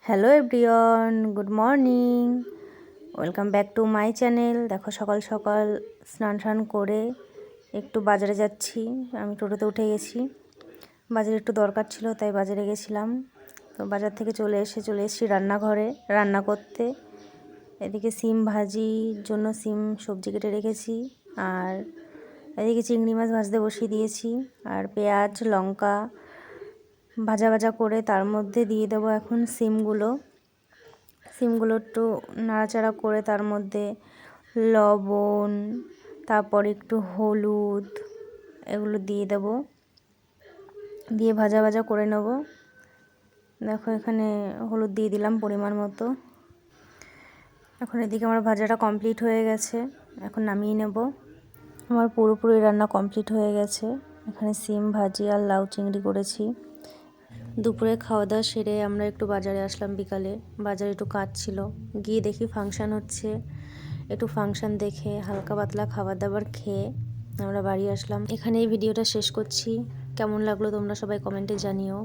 Hello everyone, good morning. Welcome back to my channel. দেখো সকাল সকাল স্নান করে একটু বাজারে যাচ্ছি। আমি টোটোতে উঠে গেছি। বাজারে একটু দরকার ছিল, তাই বাজারে গেছিলাম। তো বাজার থেকে চলে এসেছি রান্নাঘরে রান্না করতে। এদিকে সিম ভাজির জন্য সিম সবজি কেটে রেখেছি, আর এদিকে চিংড়ি মাছ ভাজতে বসিয়ে দিয়েছি। আর পেঁয়াজ লঙ্কা ভাজা ভাজা করে তার মধ্যে দিয়ে দেবো এখন সিমগুলো একটু নাড়াচাড়া করে তার মধ্যে লবণ, তারপর একটু হলুদ, এগুলো দিয়ে দেব, দিয়ে ভাজা ভাজা করে নেব। দেখো এখানে হলুদ দিয়ে দিলাম পরিমাণ মতো। এখন এদিকে আমার ভাজাটা কমপ্লিট হয়ে গেছে, এখন নামিয়ে নেব। আমার পুরোপুরি রান্না কমপ্লিট হয়ে গেছে। এখানে সিম ভাজি আর লাউ চিংড়ি করেছি। দুপুরে খাওয়া দাওয়া সেরে আমরা একটু বাজারে আসলাম বিকালে। বাজারে একটু কাজ ছিল, গিয়ে দেখি ফাংশান হচ্ছে। একটু ফাংশান দেখে হালকা পাতলা খাবার দাবার খেয়ে আমরা বাড়ি আসলাম। এখানে এই ভিডিওটা শেষ করছি। কেমন লাগলো তোমরা সবাই কমেন্টে জানিও।